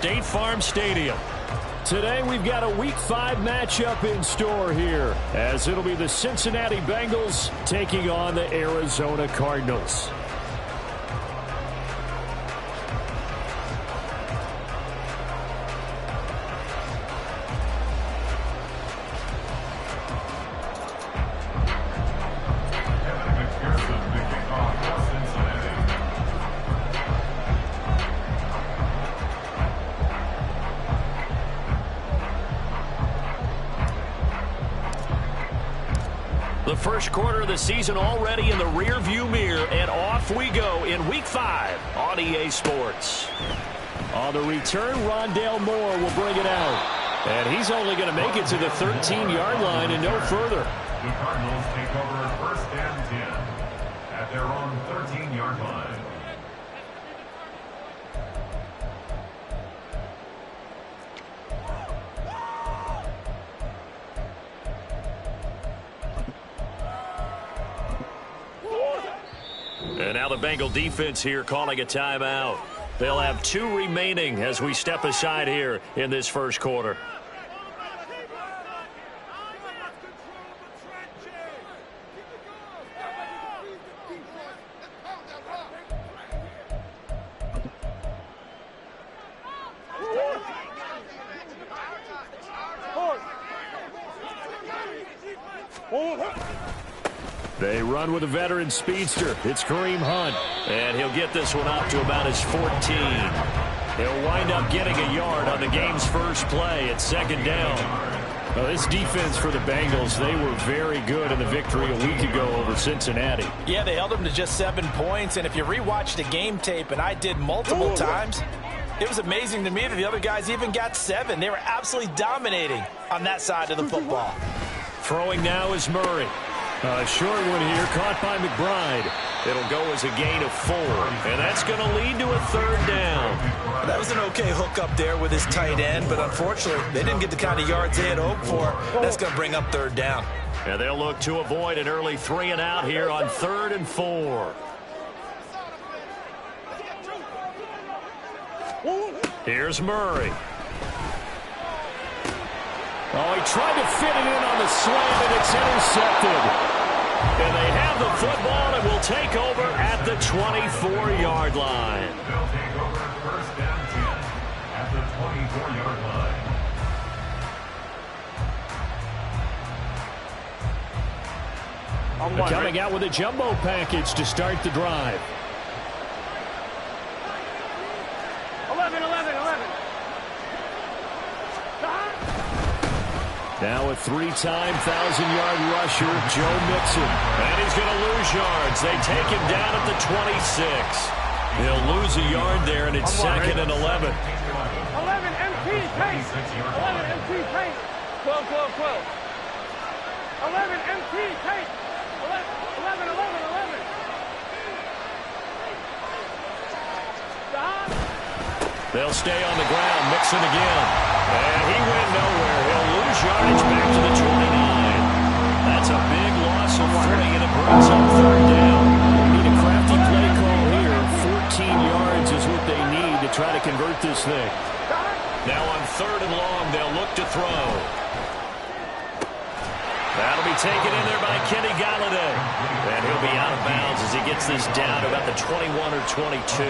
State Farm Stadium. Today we've got a Week 5 matchup in store here, as it'll be the Cincinnati Bengals taking on the Arizona Cardinals. The first quarter of the season already in the rear-view mirror, and off we go in Week 5 on EA Sports. On the return, Rondale Moore will bring it out. And he's only going to make it to the 13-yard line and no further. The Cardinals take over first and 10 at their own 13-yard line. And now the Bengal defense here calling a timeout. They'll have 2 remaining as we step aside here in this first quarter. They run with a veteran speedster. It's Kareem Hunt. And he'll get this one up to about his 14. He'll wind up getting a yard on the game's first play at second down. Well, this defense for the Bengals, they were very good in the victory a week ago over Cincinnati. Yeah, they held them to just 7 points. And if you rewatch the game tape, and I did multiple times, it was amazing to me that the other guys even got 7. They were absolutely dominating on that side of the football. Throwing now is Murray. A short one here, caught by McBride. It'll go as a gain of 4, and that's going to lead to a third down. That was an okay hook up there with his tight end, but unfortunately, they didn't get the kind of yards they had hoped for. That's going to bring up third down. And they'll look to avoid an early 3 and out here on 3rd and 4. Here's Murray. Oh, he tried to fit it in on the slam, and it's intercepted. And they have the football and will take over at the 24-yard line. They'll take over first and 10 at the 24-yard line. They're coming out with a jumbo package to start the drive. 11. Now a 3-time 1,000-yard rusher, Joe Mixon. And he's going to lose yards. They take him down at the 26. He'll lose a yard there, and it's 2nd and 11. 11 MT pace. 11 MT pace. 12. 11 MT pace. 11. Stop. They'll stay on the ground. Mixon again. And he went nowhere. He'll lose yardage back to the 29. That's a big loss of 3, and it brings up third down. They need a crafty play call here. 14 yards is what they need to try to convert this thing. Now on 3rd and long, they'll look to throw. That'll be taken in there by Kenny Galladay. And he'll be out of bounds as he gets this down to about the 21 or 22.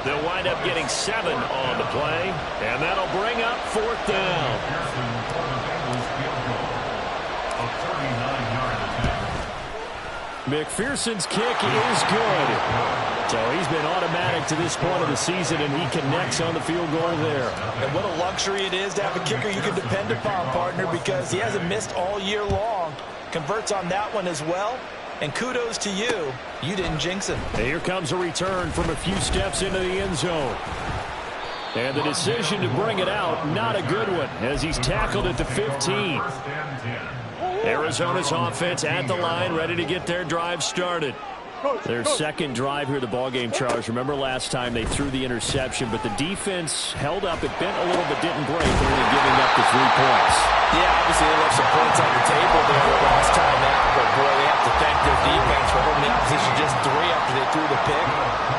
They'll wind up getting 7 on the play, and that'll bring up 4th down. McPherson's kick is good. So he's been automatic to this point of the season, and he connects on the field goal there. And what a luxury it is to have a kicker you can depend upon, partner, because he hasn't missed all year long. Converts on that one as well. And kudos to you. You didn't jinx him. And here comes a return from a few steps into the end zone. And the decision to bring it out, not a good one, as he's tackled at the 15. Arizona's offense at the line, ready to get their drive started. Their second drive here, the ballgame, Charles. Remember last time they threw the interception, but the defense held up. It bent a little but didn't break, only giving up the 3 points. Yeah, obviously they left some points on the table there last time out, but boy, they have to thank their defense for holding the opposition just 3 after they threw the pick.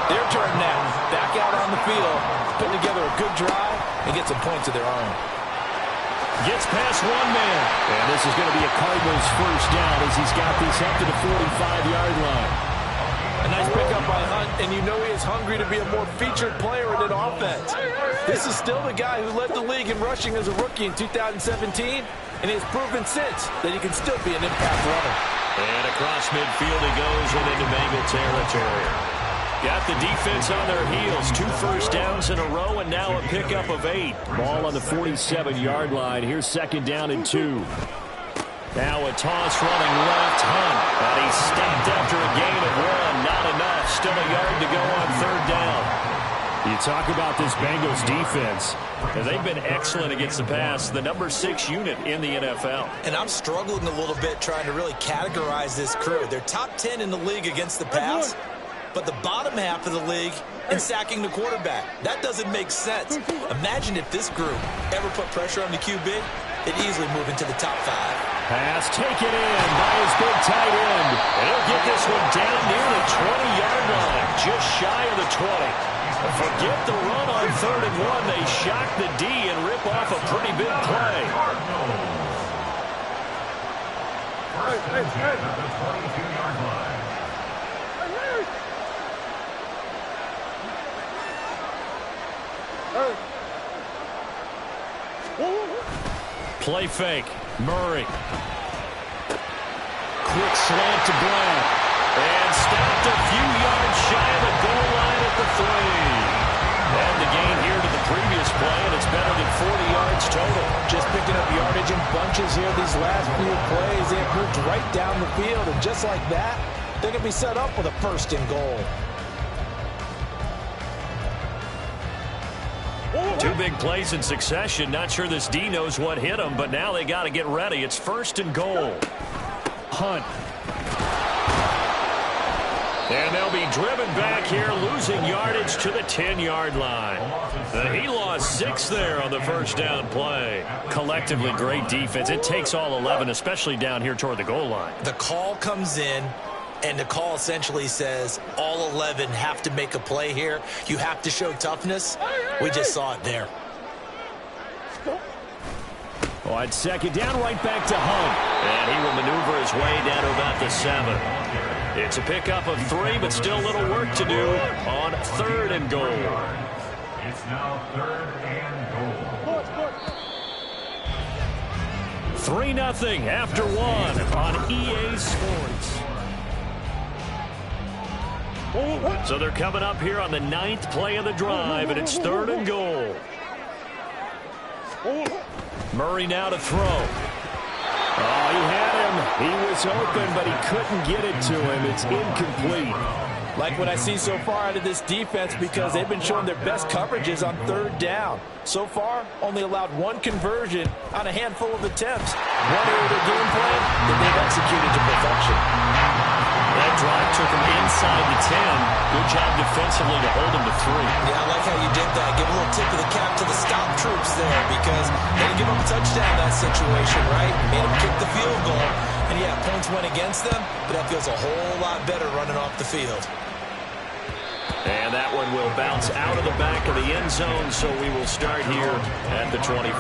Their turn now. Back out on the field, putting together a good drive and get some points of their own. Gets past 1 man. And this is going to be a Cardinals first down as he's got this up to the 45-yard line. A nice pickup by Hunt, and you know he is hungry to be a more featured player in an offense. This is still the guy who led the league in rushing as a rookie in 2017, and he has proven since that he can still be an impact runner. And across midfield he goes and into Bengal territory. Got the defense on their heels. 2 first downs in a row, and now a pickup of 8. Ball on the 47-yard line. Here's second down and 2. Now a toss running left, Hunt. But he's stopped after a gain of 1. Not enough. Still a yard to go on third down. You talk about this Bengals defense. They've been excellent against the pass. The number 6 unit in the NFL. And I'm struggling a little bit trying to really categorize this crew. They're top 10 in the league against the pass, but the bottom half of the league in sacking the quarterback. That doesn't make sense. Imagine if this group ever put pressure on the QB, they'd easily move into the top 5. Pass taken in by his big tight end. And he'll get this one down near the 20-yard line, just shy of the 20. Forget the run on third and 1. They shock the D and rip off a pretty big play. First and 10 at the 22-yard line. Play fake. Murray. Quick slant to Brown. And stopped a few yards shy of the goal line at the 3. And the gain here to the previous play, and it's better than 40 yards total. Just picking up yardage in bunches here these last few plays. They have moved right down the field, and just like that, they're going to be set up with a first and goal. 2 big plays in succession. Not sure this D knows what hit him, but now they got to get ready. It's first and goal. Hunt. And they'll be driven back here, losing yardage to the 10-yard line. He lost 6 there on the first down play. Collectively, great defense. It takes all 11, especially down here toward the goal line. The call comes in, and the call essentially says all 11 have to make a play here. You have to show toughness. We just saw it there. On second down, right back to Hunt. And he will maneuver his way down to about the 7. It's a pickup of 3, but still a little work to do on third and goal. It's now third and goal. 3-0 after 1 on EA Sports. So they're coming up here on the 9th play of the drive, and it's third and goal. Murray now to throw. Oh, he had him. He was open, but he couldn't get it to him. It's incomplete. Like what I see so far out of this defense, because they've been showing their best coverages on third down. So far, only allowed 1 conversion on a handful of attempts. One area of their game plan that they've executed to perfection. That drive took him inside the 10. Good job defensively to hold him to 3. Yeah, I like how you did that. Give a little tip of the cap to the stop troops there, because they didn't give up a touchdown in that situation, right? Made them kick the field goal. And yeah, points went against them, but that feels a whole lot better running off the field. And that one will bounce out of the back of the end zone, so we will start here at the 25.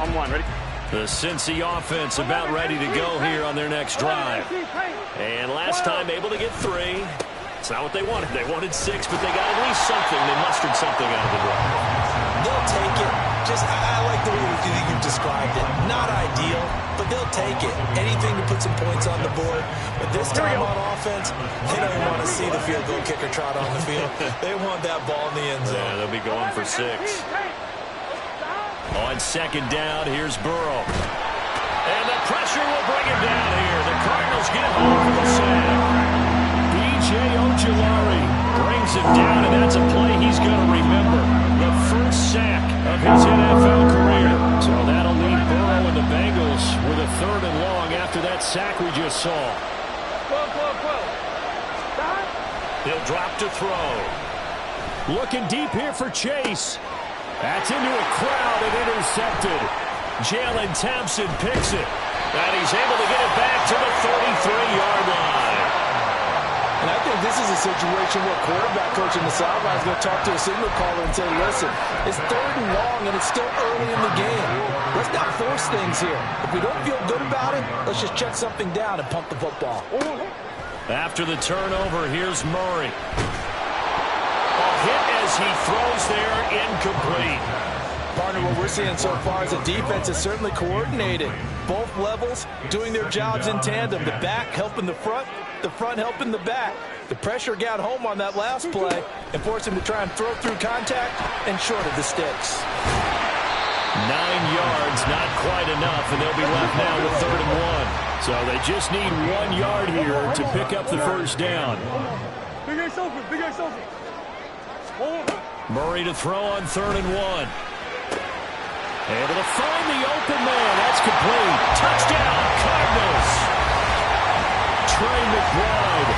On 1, ready? The Cincy offense about ready to go here on their next drive. And last time able to get 3. It's not what they wanted. They wanted 6, but they got at least something. They mustered something out of the drive. They'll take it. I like the way you've described it. Not ideal, but they'll take it. Anything to put some points on the board. But this time on offense, they don't even want to see the field goal kicker trot on the field. They want that ball in the end zone. Yeah, they'll be going for 6. On second down, here's Burrow. And the pressure will bring him down here. The Cardinals get home for the sack. B.J. Ojulari brings him down, and that's a play he's going to remember. The first sack of his NFL career. So that'll leave Burrow and the Bengals with a 3rd and long after that sack we just saw. He'll drop to throw. Looking deep here for Chase. That's into a crowd and intercepted. Jalen Thompson picks it. And he's able to get it back to the 33-yard line. And I think this is a situation where quarterback coach in the sideline is going to talk to a signal caller and say, listen, it's 3rd and long and it's still early in the game. Let's not force things here. If we don't feel good about it, let's just check something down and pump the football. After the turnover, here's Murray. A hit as he throws there, incomplete. Partner, what we're seeing so far is the defense is certainly coordinated. Both levels doing their jobs in tandem. The back helping the front helping the back. The pressure got home on that last play and forced him to try and throw through contact and short of the sticks. 9 yards, not quite enough, and they'll be left now with 3rd and 1. So they just need 1 yard here to pick up the first down. Big Ace open, Big Ace open. Murray to throw on 3rd and 1. Able to find the open man. That's complete. Touchdown, Cardinals. Trey McBride,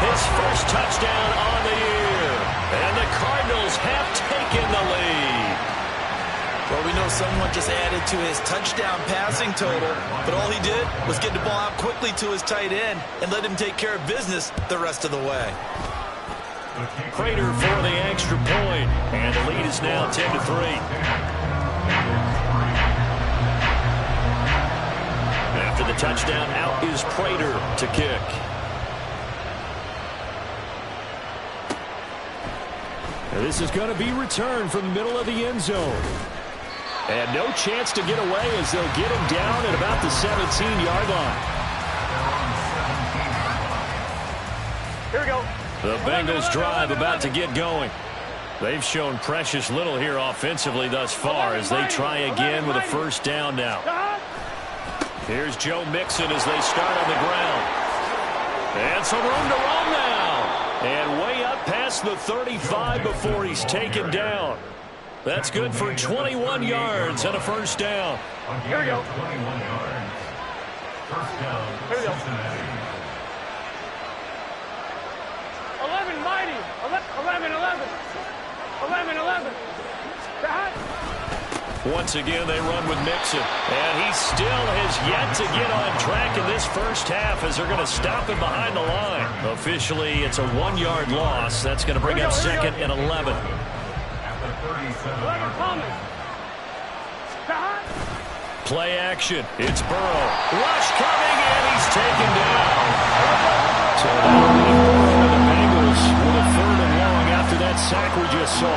his first touchdown on the year. And the Cardinals have taken the lead. Well, we know someone just added to his touchdown passing total, but all he did was get the ball out quickly to his tight end and let him take care of business the rest of the way. Prater for the extra point, and the lead is now 10-3. After the touchdown, out is Prater to kick. Now this is going to be returned from the middle of the end zone. And no chance to get away as they'll get him down at about the 17-yard line. Here we go. The Bengals drive about to get going. They've shown precious little here offensively thus far as they try again with a first down now. Here's Joe Mixon as they start on the ground. And some room to run now. And way up past the 35 before he's taken down. That's good for 21 yards and a first down. Here we go. 21 yards. First down, Here we go. Cincinnati. 11 mighty. 11. 11. That. Once again, they run with Mixon. And he still has yet to get on track in this first half as they're going to stop him behind the line. Officially, it's a 1-yard loss. That's going to bring up 2nd and 11. Play action. It's Burrow. Rush coming, and he's taken down. So that'll leave Burrow and the Bengals with a 3rd and long after that sack we just saw.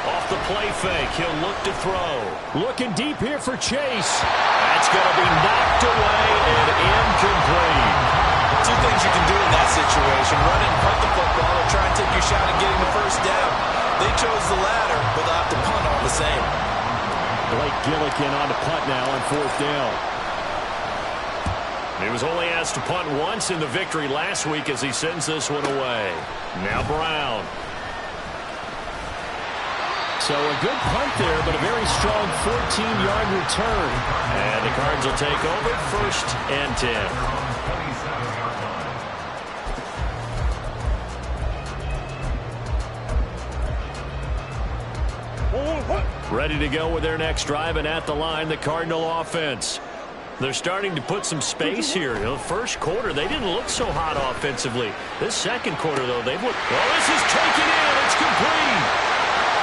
Off the play fake, he'll look to throw. Looking deep here for Chase. That's going to be knocked away and incomplete. Two things you can do in that situation: run it and punt the football, or try and take your shot at getting the first down. They chose the latter, but they'll have to punt all the same. Blake Gillikin on to punt now on 4th down. He was only asked to punt once in the victory last week as he sends this one away. Now Brown. So a good punt there, but a very strong 14-yard return. And the Cards will take over 1st and 10. Ready to go with their next drive, and at the line, the Cardinal offense. They're starting to put some space here. The first quarter, they didn't look so hot offensively. This second quarter, though, they've looked... Well, this is taken in. It's complete.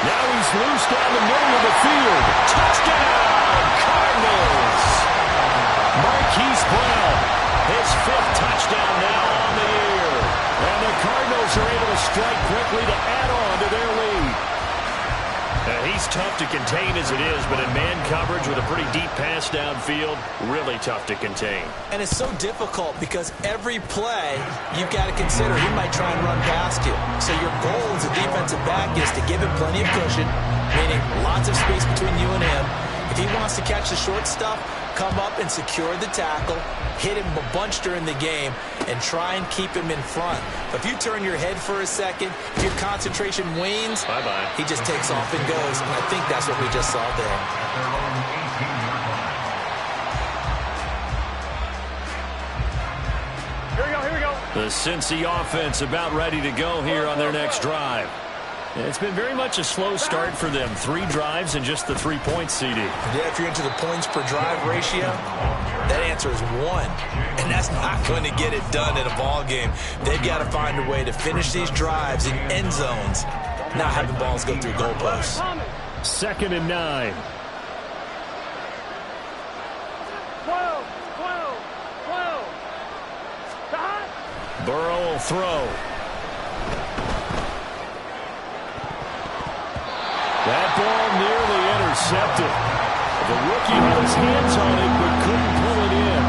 Now he's loose down the middle of the field. Touchdown, Cardinals. Marquise Brown, his 5th touchdown now on the year. And the Cardinals are able to strike quickly to add on to their lead. He's tough to contain as it is, but in man coverage with a pretty deep pass downfield, really tough to contain. And it's so difficult because every play you've got to consider he might try and run past you. So your goal as a defensive back is to give him plenty of cushion, meaning lots of space between you and him. If he wants to catch the short stuff, come up and secure the tackle, hit him a bunch during the game, and try and keep him in front. If you turn your head for a second, if your concentration wanes, he just takes off and goes. And I think that's what we just saw there. The Cincy offense about ready to go here on their next drive. It's been very much a slow start for them. 3 drives and just the 3 points, CD. Yeah, if you're into the points per drive ratio, that answer is 1. And that's not going to get it done in a ball game. They've got to find a way to finish these drives in end zones, not have the balls go through goalposts. 2nd and 9. 12. Stop. Burrow will throw. That ball nearly intercepted. The rookie had his hands on it but couldn't pull it in.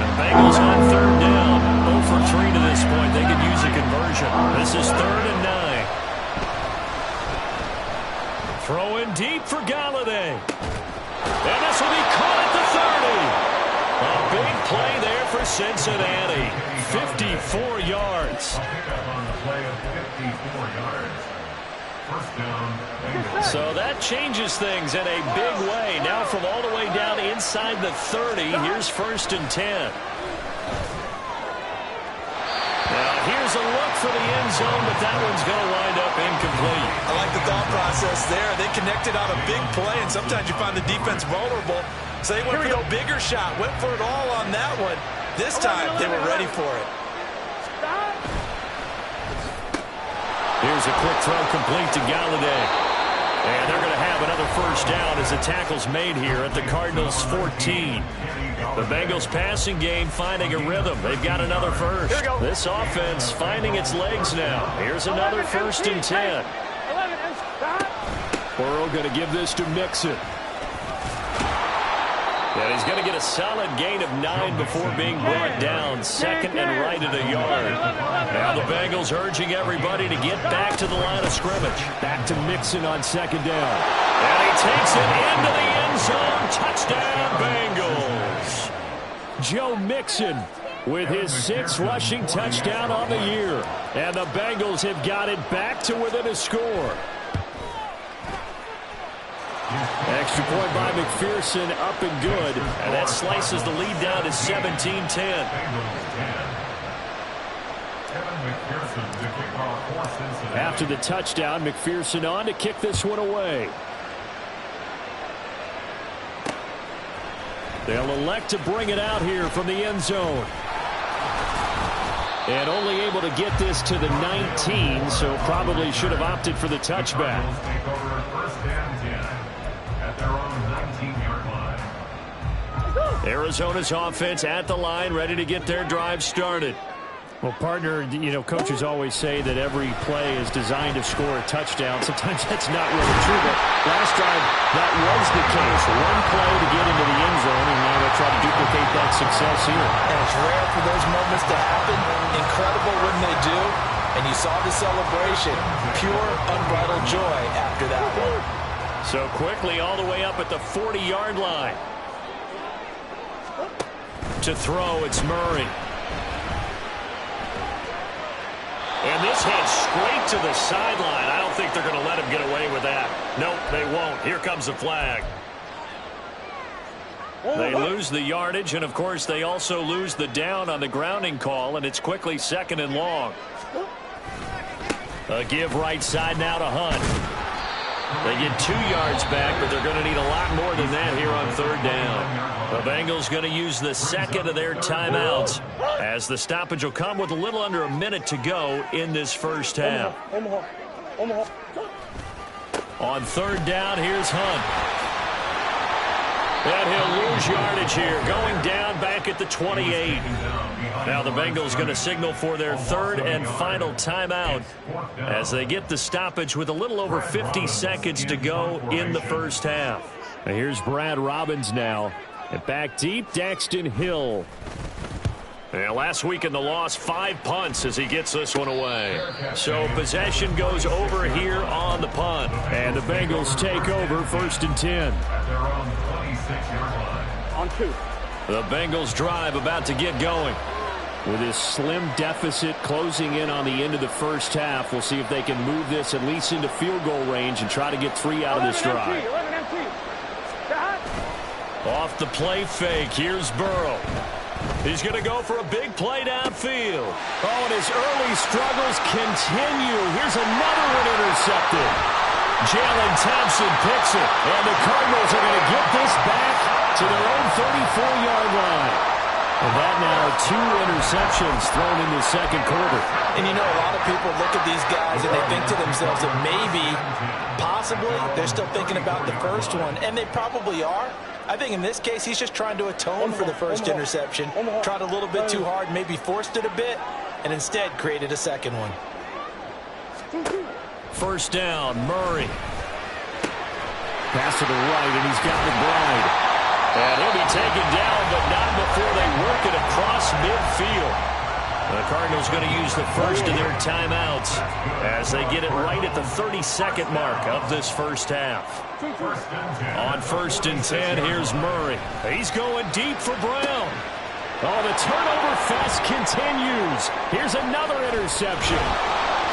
The Bengals on 3rd down. 0 for 3 to this point. They could use a conversion. This is 3rd and 9. Throwing deep for Galladay. And this will be caught at the 30. A big play there for Cincinnati. 54 yards. On the play of 54 yards. First down, Bengals. So that changes things in a big way. Now from all the way down inside the 30, here's 1st and 10. Now here's a look for the end zone, but that one's going to wind up incomplete. I like the thought process there. They connected on a big play, and sometimes you find the defense vulnerable. So they went for the bigger shot, went for it all on that one. This time, they were ready for it. Here's a quick throw complete to Galladay. And they're going to have another 1st down as the tackle's made here at the Cardinals' 14. The Bengals passing game finding a rhythm. They've got another 1st. This offense finding its legs now. Here's another 1st and 10. 11 and stop. Burrow going to give this to Mixon. And he's going to get a solid gain of 9 before being brought down. 2nd and right at a yard. Now the Bengals urging everybody to get back to the line of scrimmage. Back to Mixon on 2nd down. And he takes it into the end zone. Touchdown, Bengals. Joe Mixon with his 6th rushing touchdown on the year. And the Bengals have got it back to within a score. Extra point by McPherson, up and good. And that slices the lead down to 17-10. After the touchdown, McPherson on to kick this one away. They'll elect to bring it out here from the end zone. And only able to get this to the 19, so probably should have opted for the touchback. Arizona's offense at the line, ready to get their drive started. Well, partner, coaches always say that every play is designed to score a touchdown. Sometimes that's not really true, but last drive, that was the case. One play to get into the end zone, and now they'll try to duplicate that success here. And it's rare for those moments to happen. Incredible when they do. And you saw the celebration. Pure, unbridled joy after that one. So quickly all the way up at the 40-yard line. To throw, it's Murray. And this heads straight to the sideline. I don't think they're going to let him get away with that. Nope, they won't. Here comes the flag. They lose the yardage, and, of course, they also lose the down on the grounding call, and it's quickly 2nd and long. A give right side now to Hunt. They get 2 yards back, but they're going to need a lot more than that here on 3rd down. The Bengals going to use the 2nd of their timeouts as the stoppage will come with a little under a minute to go in this 1st half. On 3rd down, here's Hunt. And he'll lose yardage here, going down back at the 28. Now the Bengals going to signal for their 3rd and final timeout as they get the stoppage with a little over 50 seconds to go in the 1st half. And here's Brad Robbins now. And back deep, Daxton Hill. And last week in the loss, 5 punts as he gets this one away. So possession goes over here on the punt. And the Bengals take over 1st and 10. On 2. The Bengals drive about to get going. With this slim deficit closing in on the end of the 1st half, we'll see if they can move this at least into field goal range and try to get 3 out of this drive. 11 empty. Off the play fake, here's Burrow. He's going to go for a big play downfield. Oh, and his early struggles continue. Here's another one intercepted. Jalen Thompson picks it, and the Cardinals are going to get this back to their own 34-yard line. And that now 2 interceptions thrown in the second quarter. And you know, a lot of people look at these guys and they think to themselves that maybe, possibly, they're still thinking about the first one. And they probably are. I think in this case, he's just trying to atone for the first interception. Tried a little bit too hard, maybe forced it a bit, and instead created a second one. First down, Murray. Pass to the right, and he's got McBride. And he'll be taken down, but not before they work it across midfield. The Cardinals going to use the first of their timeouts as they get it right at the 32nd mark of this first half. On 1st and 10, here's Murray. He's going deep for Brown. Oh, the turnover fest continues. Here's another interception.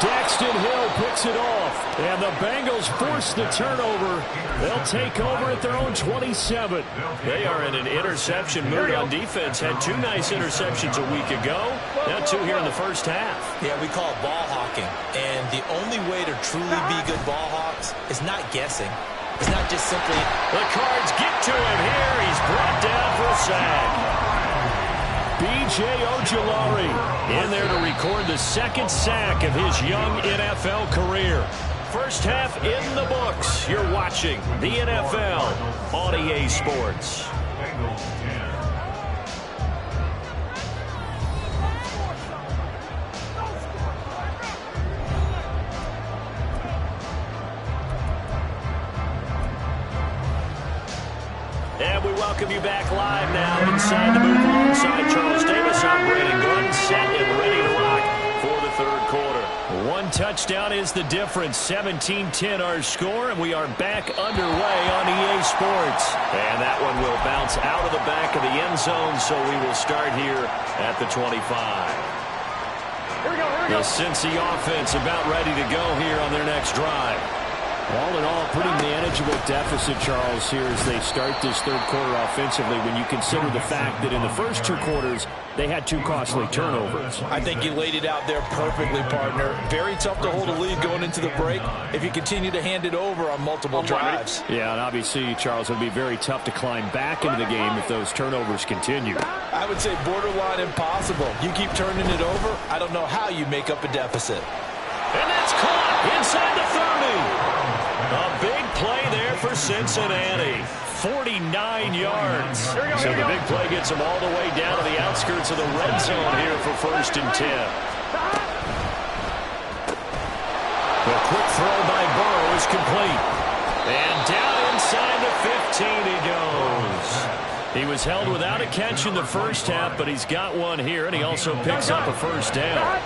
Daxton Hill picks it off, and the Bengals force the turnover. They'll take over at their own 27. They are in an interception mood on defense. Had 2 nice interceptions a week ago. Now 2 here in the first half. Yeah, we call it ball hawking. And the only way to truly be good ball hawks is not guessing. It's not just simply... The Cards get to him here. He's brought down for a sack. B.J. Ojulari in there to record the 2nd sack of his young NFL career. First half in the books. You're watching the NFL on EA Sports. And we welcome you back live now inside the booth alongside Charles Davis. I'm Brandon Gordon, set and ready to rock for the third quarter. 1 touchdown is the difference. 17-10 our score, and we are back underway on EA Sports. And that one will bounce out of the back of the end zone, so we will start here at the 25. Here we go. The Cincy offense about ready to go here on their next drive. All in all, pretty manageable deficit, Charles, here as they start this third quarter offensively when you consider the fact that in the first 2 quarters, they had 2 costly turnovers. I think you laid it out there perfectly, partner. Very tough to hold a lead going into the break if you continue to hand it over on multiple drives. Yeah, and obviously, Charles, it would be very tough to climb back into the game if those turnovers continue. I would say borderline impossible. You keep turning it over, I don't know how you make up a deficit. And that's caught inside the 30. A big play there for Cincinnati. 49 yards. So the big play gets them all the way down to the outskirts of the red zone here for 1st and 10. The quick throw by Burrow is complete. And down inside the 15 he goes. He was held without a catch in the first half, but he's got one here, and he also picks up a first down.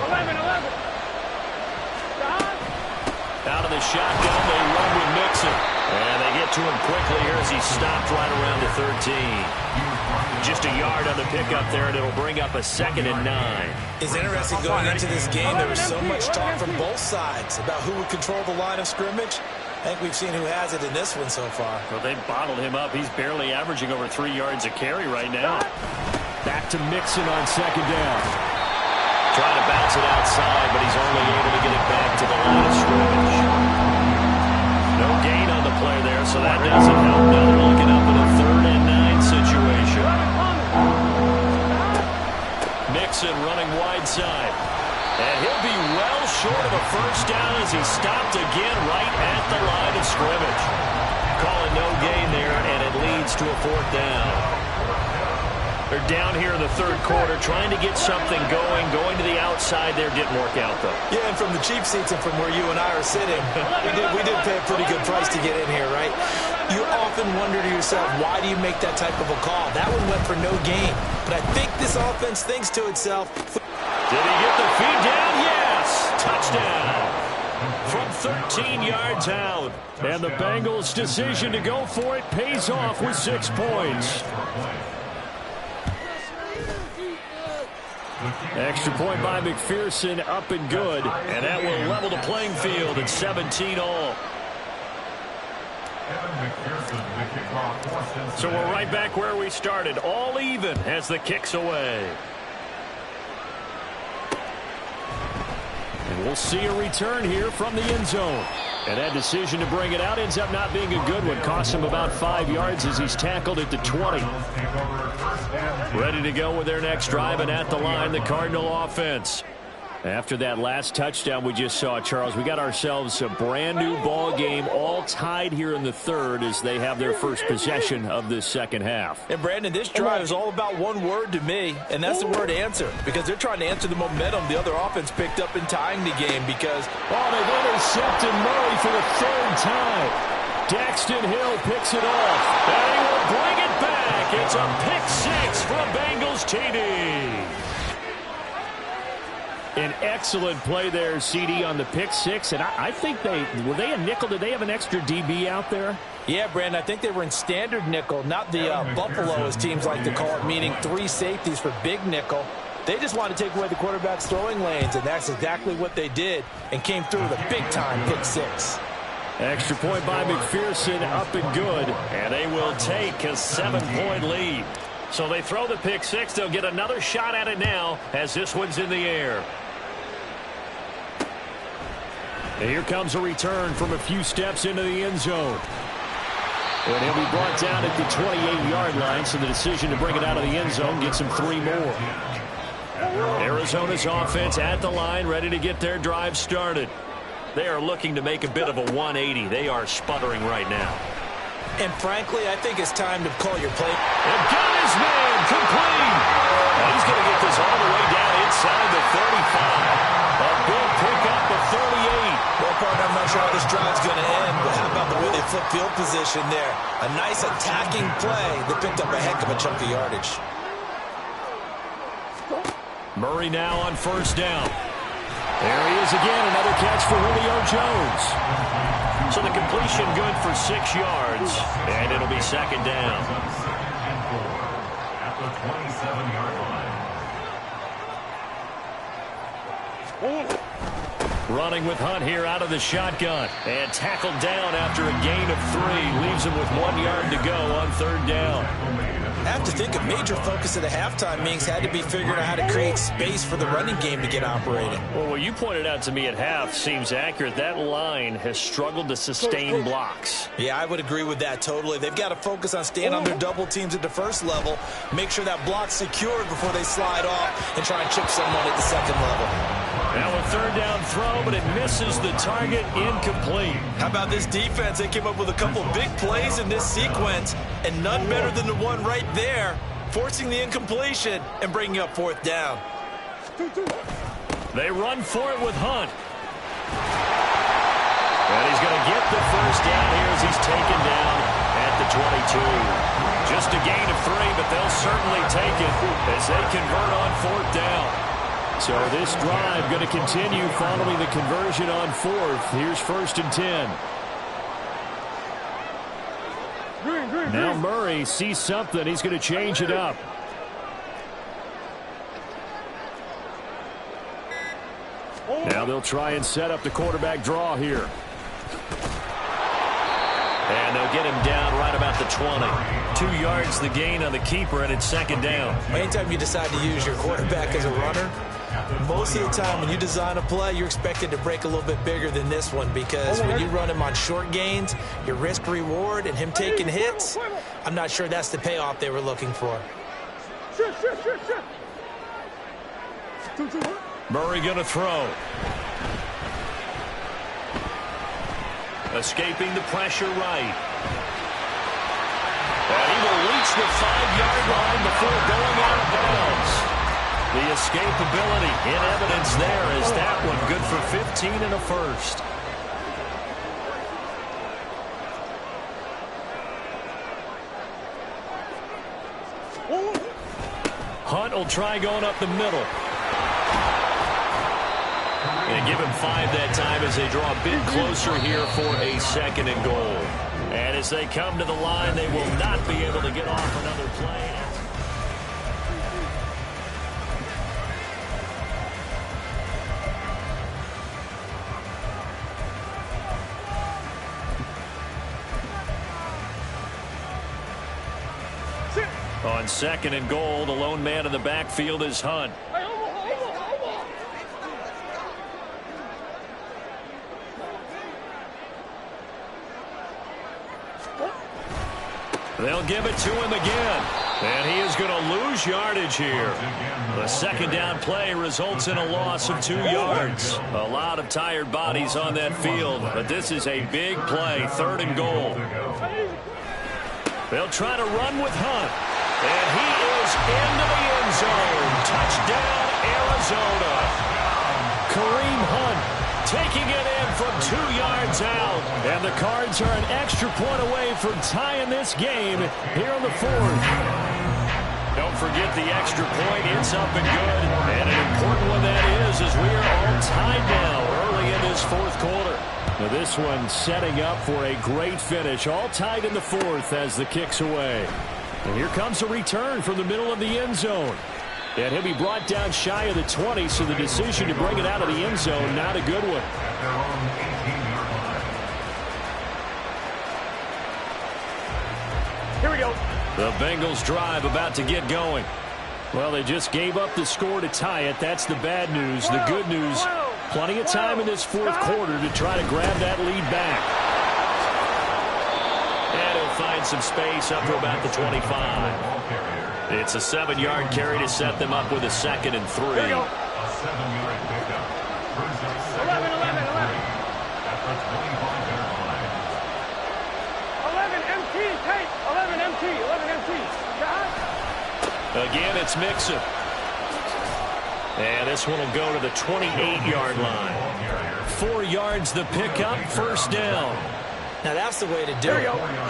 11. Out of the shotgun, they run with Mixon. And they get to him quickly here as he stopped right around the 13. Just a yard on the pickup there, and it'll bring up a 2nd and 9. It's interesting going into this game. There was so much talk from both sides about who would control the line of scrimmage. I think we've seen who has it in this one so far. Well, they bottled him up. He's barely averaging over 3 yards a carry right now. Back to Mixon on 2nd down. Trying to bounce it outside, but he's only able to get it back to the line of scrimmage. No gain on the play there, so that doesn't help. Now they're looking up in a 3rd and 9 situation. Mixon running wide side. And he'll be well short of a first down as he stopped again right at the line of scrimmage. Calling no gain there, and it leads to a 4th down. They're down here in the third quarter, trying to get something going. Going to the outside there didn't work out, though. Yeah, and from the cheap seats and from where you and I are sitting, we did pay a pretty good price to get in here, right? You often wonder to yourself, why do you make that type of a call? That one went for no gain. But I think this offense thinks to itself. Did he get the feed down? Yes! Touchdown! From 13 yards out. And the Bengals' decision to go for it pays off with 6 points. Extra point by McPherson, up and good. And that will level the playing field at 17 all. So we're right back where we started, all even as the kick's away. And we'll see a return here from the end zone. And that decision to bring it out ends up not being a good one. Costs him about 5 yards as he's tackled at the 20. Ready to go with their next drive, and at the line, the Cardinal offense. After that last touchdown we just saw, Charles, we got ourselves a brand-new ball game, all tied here in the third as they have their first possession of this second half. And, Brandon, this drive is all about one word to me, and that's the word answer, because they're trying to answer the momentum the other offense picked up in tying the game because, they've intercepted Murray for the third time. Daxton Hill picks it off, and he will bring it back. It's a pick six for a Bengals TD. An excellent play there, CD, on the pick six. And I think were they a nickel? Did they have an extra DB out there? Yeah, Brandon, I think they were in standard nickel, not the Buffalo, as teams like to call it, meaning 3 safeties for big nickel. They just wanted to take away the quarterback's throwing lanes, and that's exactly what they did and came through with a big-time pick six. Extra point by McPherson, up and good. And they will take a 7-point lead. So they throw the pick six. They'll get another shot at it now as this one's in the air. And here comes a return from a few steps into the end zone. And he'll be brought down at the 28-yard line, so the decision to bring it out of the end zone gets him 3 more. Arizona's offense at the line, ready to get their drive started. They are looking to make a bit of a 180. They are sputtering right now. And frankly, I think it's time to call your play. And got his man complete. And he's going to get this all the way down inside the 35. A big pickup of 38. Well, partner, I'm not sure how this drive's going to end, but how about the way they flip field position there? A nice attacking play that picked up a heck of a chunk of yardage. Murray now on first down. There he is again, another catch for Julio Jones. So the completion good for 6 yards, and it'll be second down. At the 27-yard line. Running with Hunt here out of the shotgun. And tackled down after a gain of 3. Leaves him with 1 yard to go on third down. I have to think a major focus at the halftime means had to be figuring out how to create space for the running game to get operating. Well, what you pointed out to me at half seems accurate. That line has struggled to sustain blocks. Yeah, I would agree with that totally. They've got to focus on staying on their double teams at the first level, make sure that block's secured before they slide off and try and chip someone at the second level. Now a third down throw, but it misses the target, incomplete. How about this defense? They came up with a couple big plays in this sequence, and none better than the one right there, forcing the incompletion and bringing up fourth down. They run for it with Hunt. And he's going to get the first down here as he's taken down at the 22. Just a gain of 3, but they'll certainly take it as they convert on fourth down. So this drive going to continue following the conversion on fourth. Here's first and 10. Now Murray sees something. He's going to change it up. Now they'll try and set up the quarterback draw here. And they'll get him down right about the 20. 2 yards the gain on the keeper, and it's second down. Anytime you decide to use your quarterback as a runner, most of the time when you design a play, you're expected to break a little bit bigger than this one because when you run him on short gains, your risk-reward and him taking hits, I'm not sure that's the payoff they were looking for. Murray going to throw. Escaping the pressure right. And he will reach the 5-yard line before going out of bounds. The escapability in evidence there is that one good for 15 and a first. Hunt will try going up the middle. And give him 5 that time as they draw a bit closer here for a second and goal. And as they come to the line, they will not be able to get off another play. On second and goal, the lone man in the backfield is Hunt. They'll give it to him again. And he is going to lose yardage here. The second down play results in a loss of 2 yards. A lot of tired bodies on that field, but this is a big play, 3rd and goal. They'll try to run with Hunt. And he is into the end zone. Touchdown, Arizona. Kareem Hunt taking it in from 2 yards out. And the Cards are an extra point away from tying this game here in the 4th. Don't forget the extra point. It's up and good. And an important one that is, as we are all tied now early in this 4th quarter. Now this one setting up for a great finish. All tied in the 4th as the kick's away. And here comes a return from the middle of the end zone. And he'll be brought down shy of the 20, so the decision to bring it out of the end zone, not a good one. Here we go. The Bengals drive about to get going. Well, they just gave up the score to tie it. That's the bad news. The good news, plenty of time in this 4th quarter to try to grab that lead back. And he'll find some space up to about the 25. It's a 7-yard carry to set them up with a 2nd and 3. Here we go. 7-yard pickup. 11. 11 MT, tape. 11 MT, 11 MT. Again, it's Mixon. And this one will go to the 28-yard line. 4 yards the pickup, 1st down. Now that's the way to do it.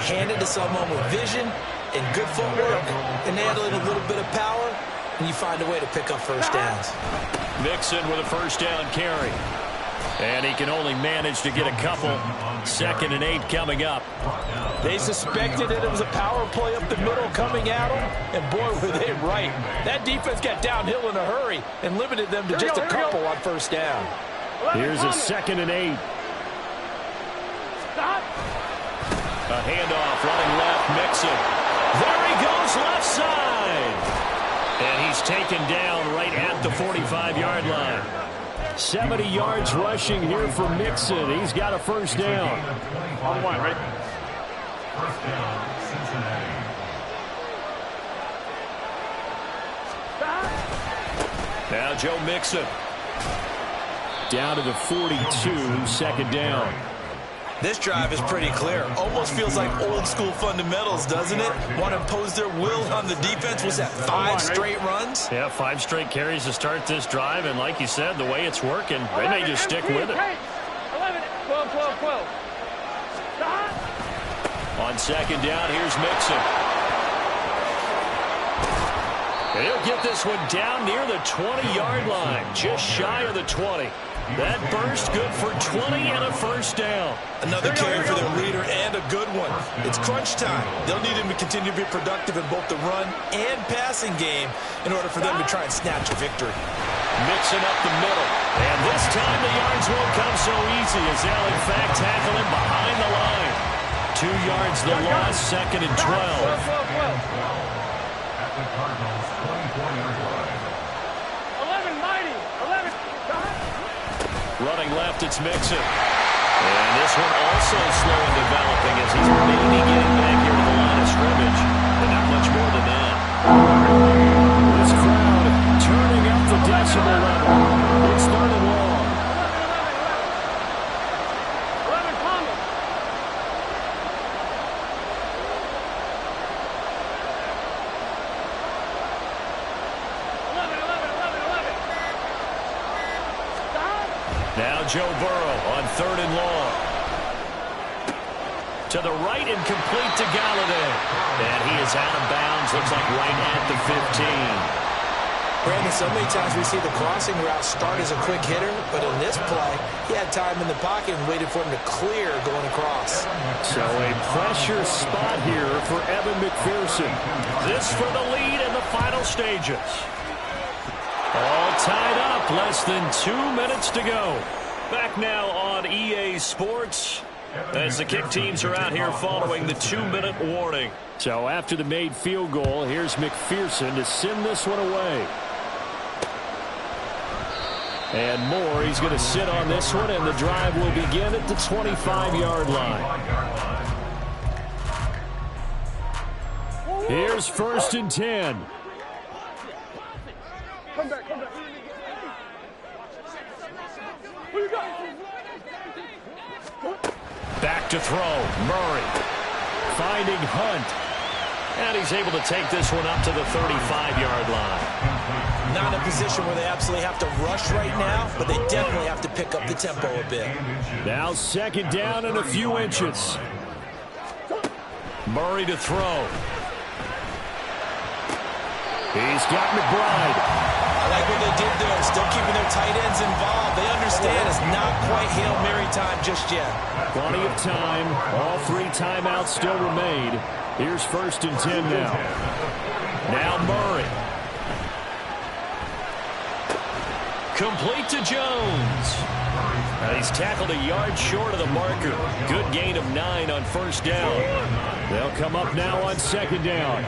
Hand it to someone with vision and good footwork, and add a little bit of power, and you find a way to pick up 1st downs. Mixon with a 1st down carry. And he can only manage to get a couple. 2nd and 8 coming up. They suspected that it was a power play up the middle coming at them, and boy, were they right. That defense got downhill in a hurry and limited them to just a couple on 1st down. Here's a 2nd and 8. Stop. A handoff running left, Mixon. There he goes left side. And he's taken down right at the 45-yard line. 70 yards rushing here for Mixon. He's got a 1st down. On 1, right? 1st down, Cincinnati. Stop. Now Joe Mixon. Down to the 42, 2nd down. This drive is pretty clear. Almost feels like old school fundamentals, doesn't it? Want to impose their will on the defense. Was that 5 straight runs? Yeah, 5 straight carries to start this drive, and like you said, the way it's working, they may just stick with it. 11, 12. Stop. On 2nd down, here's Mixon. And he'll get this one down near the 20-yard line, just shy of the 20. That burst good for 20 and a 1st down. Another carry for their leader and a good one. It's crunch time. They'll need him to continue to be productive in both the run and passing game in order for them to try and snatch a victory. Mixing up the middle. And this time the yards won't come so easy as they'll in fact tackle him behind the line. 2 yards the loss, 2nd and 12. 12. At the Cardinals' 24-yard line. 11, mighty. 11. Stop. Running left, it's Mixon. And this one also slow in developing as he's maybe getting back here to the line of scrimmage. But not much more than that. This crowd turning up the decibel level. It's 3rd and long. 11, Palmer. 11. Stop. Now Joe Burrow on 3rd and long. To the right and complete to Galladay. And he is out of bounds. Looks like right at the 15. Brandon, so many times we see the crossing route start as a quick hitter, but in this play, he had time in the pocket and waited for him to clear going across. So a pressure spot here for Evan McPherson. This for the lead in the final stages. All tied up, less than 2 minutes to go. Back now on EA Sports. As the kick teams are out here following the 2-minute warning. So after the made field goal, here's McPherson to send this one away. And Moore, he's going to sit on this one, and the drive will begin at the 25-yard line. Here's 1st and 10. Come back. Who you got? Back to throw. Murray finding Hunt. And he's able to take this one up to the 35-yard line. Not in a position where they absolutely have to rush right now, but they definitely have to pick up the tempo a bit. Now 2nd down and a few inches. Murray to throw. He's got McBride. I like what they did there, still keeping their tight ends involved. They understand it's not quite Hail Mary time just yet. Plenty of time. All 3 timeouts still remain. Here's 1st and 10 now. Now Murray. Complete to Jones. He's tackled a yard short of the marker. Good gain of 9 on 1st down. They'll come up now on 2nd down.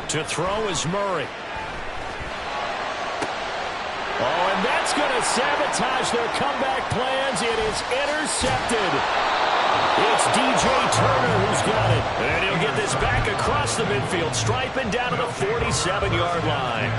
To throw is Murray. Oh, and that's going to sabotage their comeback plans. It is intercepted. It's DJ Turner who's got it. And he'll get this back across the midfield stripe and down to the 47-yard line.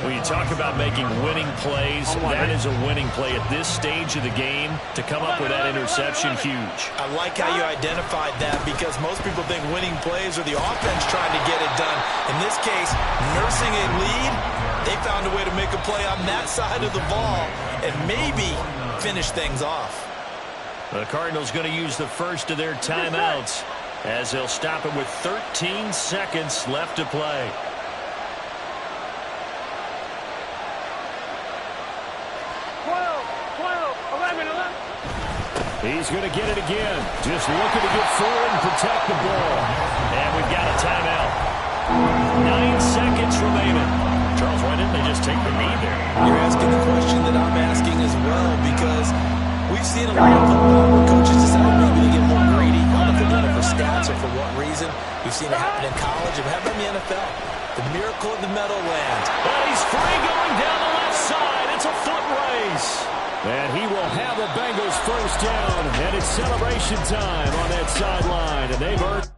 When you talk about making winning plays, that is a winning play at this stage of the game. To come up with that interception, huge. I like how you identified that because most people think winning plays are the offense trying to get it done. In this case, nursing a lead, they found a way to make a play on that side of the ball and maybe finish things off. The Cardinals going to use the first of their timeouts as they'll stop it with 13 seconds left to play. He's going to get it again. Just looking to get forward and protect the ball. And we've got a timeout. 9 seconds remaining. Charles, why didn't they just take the knee there? You're asking the question that I'm asking as well because we've seen a lot of football where coaches decide maybe to get more greedy. I don't know if they're doing it for stats or for what reason. We've seen it happen in college and happen in the NFL. The miracle of the Meadowlands. And he's free going down the left side. It's a foot race. And he will have the Bengals 1st down. And it's celebration time on that sideline. And they've earned